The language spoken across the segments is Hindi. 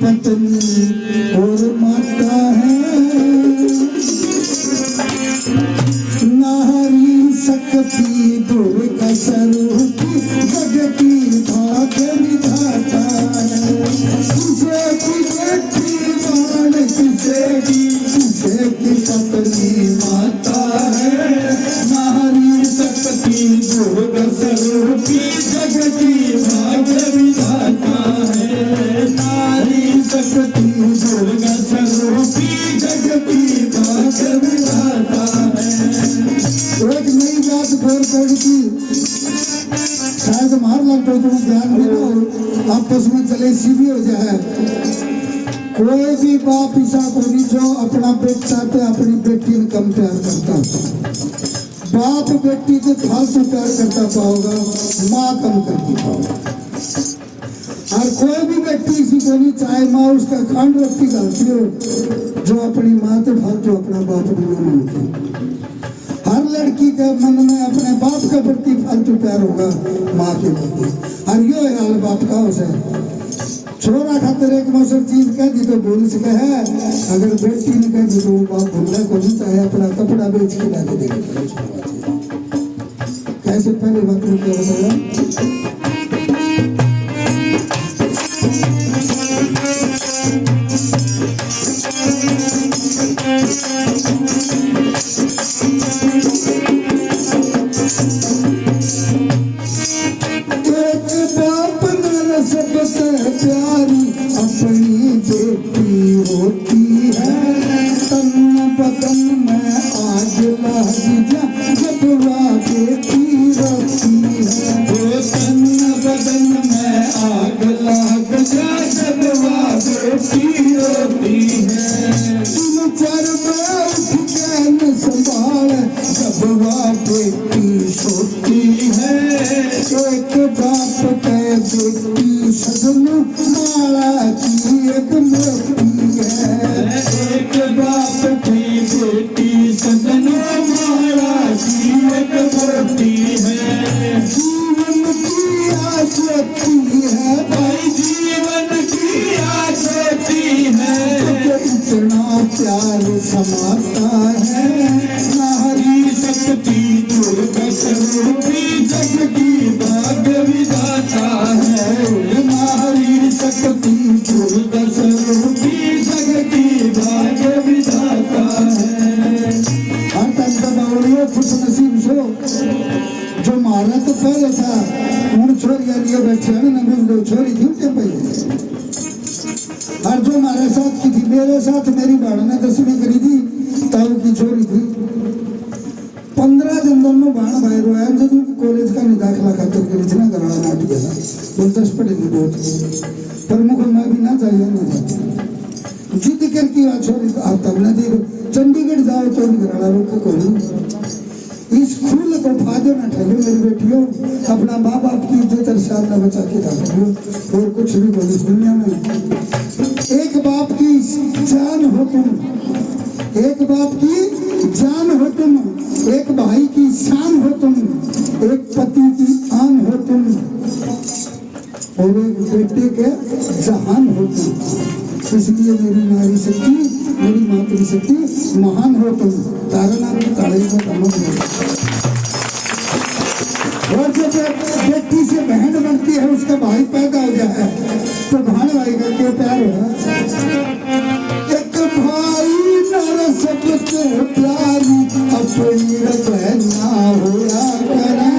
पत्नी और माता है, नारी शक्ति दुर्गा स्वरूप जगती भाग्य विधाता है। किसे की बेटी बाण, किसे की पत्नी माता है, नारी शक्ति दुर्गा स्वरूप जगती भाग्य विधाता है। नारी शक्ति दुर्गा स्वरूप जगती भाग्य विधाता है। एक नई बात फिर पड़ी थी, शायद मार लग पड़े तुम्हें ध्यान भी ना आपस में चले सीधी हो जाए। कोई भी बाप ऐसा को नहीं जो अपना बेटा पे अपनी बेटी ने कम प्यार करता। बाप बेटी के फालतू प्यार करता पाओगा, माँ कम करती पाओगा। और कोई भी व्यक्ति इसी को नहीं चाहे माँ उसका खांड रखती गलती हो, जो अपनी माँ के फालतू अपना बाप भी नहीं मानती। हर लड़की के मन में अपने बाप के प्रति फालतू प्यार होगा, माँ के प्रति। और यो हाल बाप का हो छोरा खातिर एक मौसर चीज कह दी तो बोल सके है, अगर बेटी ने कह दी तो वो बाप भूलना को नहीं चाहे, अपना कपड़ा बेच के लाके देंगे। कैसे पहले बात में क्या बताया, प्यारी अपनी बेटी होती है, तन बदन में आग लग जा जब वह बेटी रोती है। वो तन बदन में आग लग जा जब वह बेटी रोती है। तुम चर में उठ के न संभाल जब वह बेटी सोती है। एक बाप के बेटी सजन माला की एक मोती है, एक बाप की बेटी सजन माला की एक मोती है। जीवन की आज होती है भाई, जीवन की आज होती है, इतना प्यार समाता है। नारी शक्ति दुर्गा स्वरूप जग की भाग्य विधाता है। नारी शक्ति दुर्गा स्वरूप जग की भाग्य विधाता है। हर तक बावड़ियों खुश नसीब सो जो मारा तो पहले था, उन छोरिया लिए बैठे न छोरी क्यों के पहले। और जो हमारे साथ की थी, मेरे साथ मेरी बहन ने 10वीं करी थी, ताऊ की छोरी थी। 15 दिन दोनों बहन भाई रोया जब कॉलेज का नहीं दाखिला खातर के इतना कराड़ा नाट गया। बोलते पढ़ेगी बहुत प्रमुख मैं भी ना चाहिए ना जाती जिद करके आ छोरी तब न दे चंडीगढ़ जाओ तो भी कराड़ा रोक को इस फूल को फायदे ना ठहरे मेरी बेटियों। अपना माँ बाप की इज्जत और शान न बचा के रखियो, और कुछ भी बोलो इस दुनिया में। एक बाप की जान हो तुम, एक बाप की जान हो तुम, एक भाई की शान हो तुम, एक पति की आन हो तुम, और एक बेटे के जहान हो तुम। इसलिए मेरी नारी शक्ति, मेरी मातृशक्ति महान हो तुम। तारा नाम की ताड़े को तमक। और जब बेटी से बहन बनती है, उसका भाई पैदा हो जाए तो भाण भाई का क्यों प्यार हो। एक भाई नर सबसे प्यारी अपनी बहना होया करे।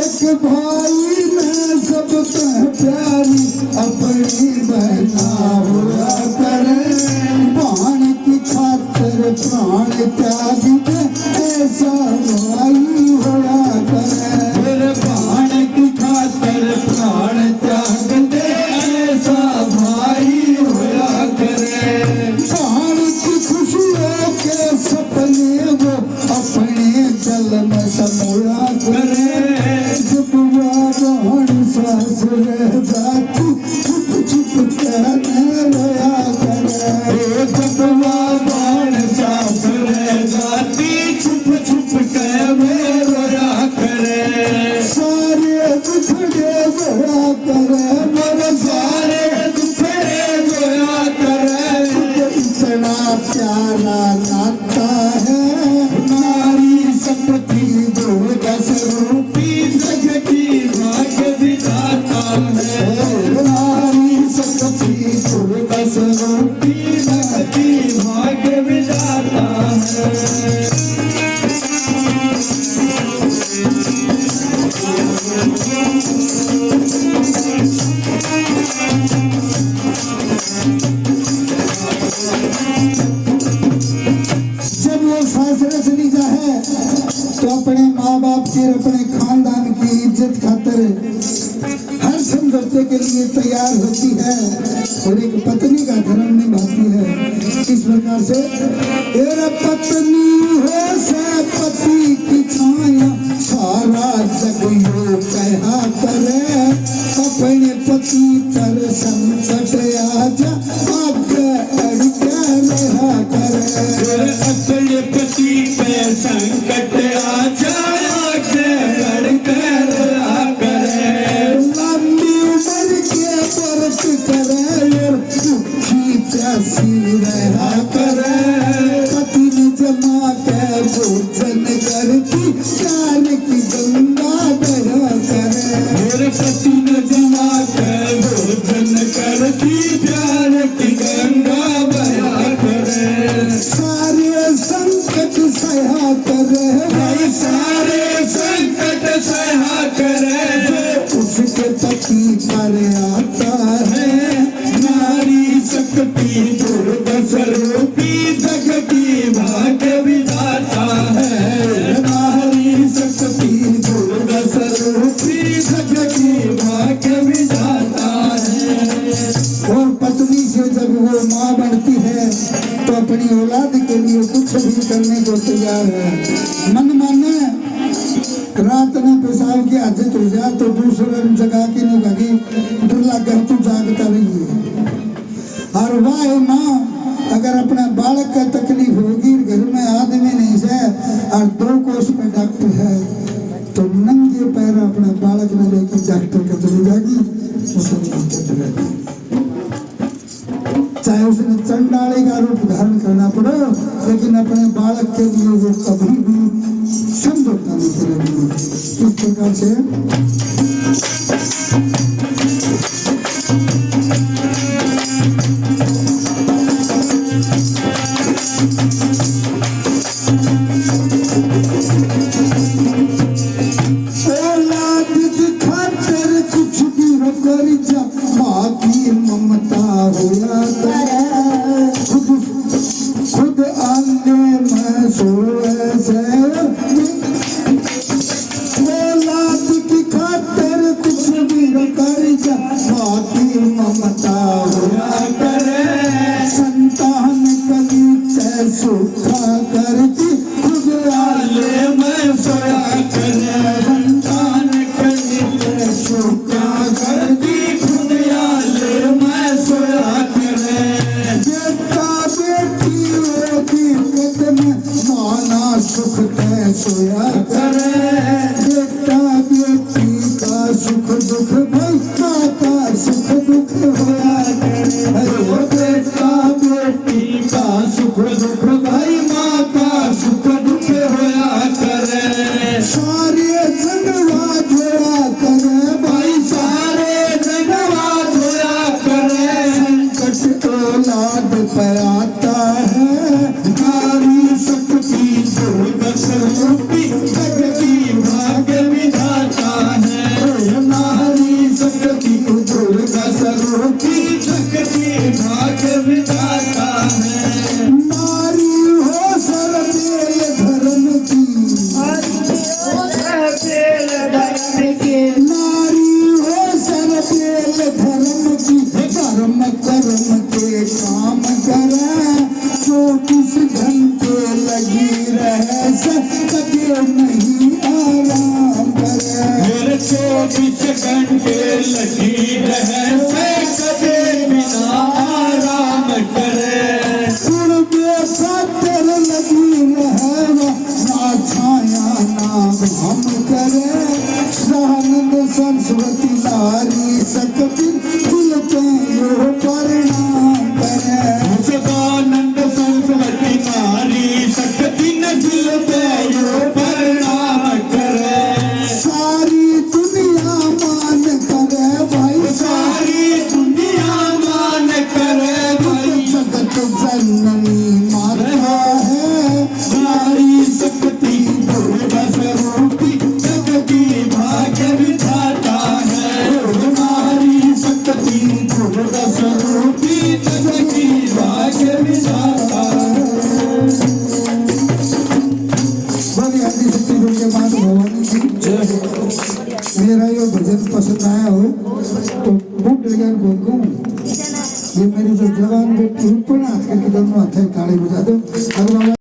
एक भाई में सबसे प्यारी अपनी बहना होया करे। बाण की खातिर प्राण त्याग दे ऐसा भाई होया करे। बाण की खातिर प्राण त्याग दे है। नारी शक्ति दुर्गा स्वरूपी भक्ति भाग्य विधाता है। जब वो सासरे चली जाए तो अपने माँ बाप की और अपने खानदान की इज्जत खातिर हर समझौते के लिए तैयार होती है और एक पत्नी का धर्म निभाती है। इस प्रकार से तेरा पत्नी हो से पति की छाया सारा जग यो कहा करे अपने पति पर संकट आजा आगे अड़के रहा करे। अपने पति पे संकट आ जाया कर करे। लंबी उम्र के व्रत करे और दुखी प्यासी रहा करे। पति ने जमा के भोजन करती प्यार की गंगा बहा करे। मेरे पति ने जमा कर भोजन करती प्यार की गंगा बहा करे। सारे संकट सहा करे भाई सारे संकट सहा करे। उसके पति पर आता है। नारी शक्ति दुर्गा स्वरूपी जगती भाग्य विधाता है। नारी शक्ति दुर्गा स्वरूपी जगती भाग्य विधाता है। और पत्नी से जब वो माँ बनती है तो अपनी औलाद के लिए कुछ भी करने को तैयार है। मन माने रात ने पेशाब की आदत हो जाए तो दूसरे जगह की नहीं कही डर लगा तू जागता रही है। और वाह माँ अगर अपना बालक का तकलीफ होगी घर में आदमी नहीं है और 2 कोस में डॉक्टर है तो नंगे पैर अपना बालक में लेकर डॉक्टर का चली जाएगी। चाहे उसने चंडाली का रूप धारण करना पड़े लेकिन अपने बालक के लिए वो कभी भी समझौता नहीं करेगी। इस प्रकार से औलाद की खातिर कुछ भी हो कर जा माँ की ममता होया करे। खुद आने में सोए से औलाद की खातिर कुछ भी हो कर जा माँ की ममता होया करे। संतान कभी तय सुखा करती खुद आले में सोया करे। संतान कभी सुखा करती खुद आले में सोया करे। बेटा बेटी होती में माना सुख तय सोया करे। बेटा बेटी का सुख दुख भाई माँ का सुख दुख होया करे। बेटा बेटी का सुख दुख भाई माँ का सुख दुख होया करे। सारे जगवा जोड़ा करे भाई सारे जगवा जोड़ा करे। संकट औलाद पर आता है। नारी शक्ति दुर्गा स्वरूपी जगती भाग्य विधाता है। नारी शक्ति दुर्गा स्वरूपी जगती भाग्य विधाता है। नारी हो सरबेल धर्म की। नारी हो सरबेल धर्म की। कर्म कर्म के काम करे 24 घंटे लगी रहे से कभी नहीं आराम करे। 24 घंटे लगी रहे से कभी बिना आराम करे। उनके खातिर लगी रहे ना छाया ना घाम करे। सहानंद सरस्वती नारी शक्ति खुलते यो परिणाम फिर के बाद भवानी जी मेरा ये भजन पसंद आया हो तो बुक ज्ञान को कहूँ ये मेरी जो जवान बेटी ऊपर हाथ करके दोनों हाथ ताली बजा दो।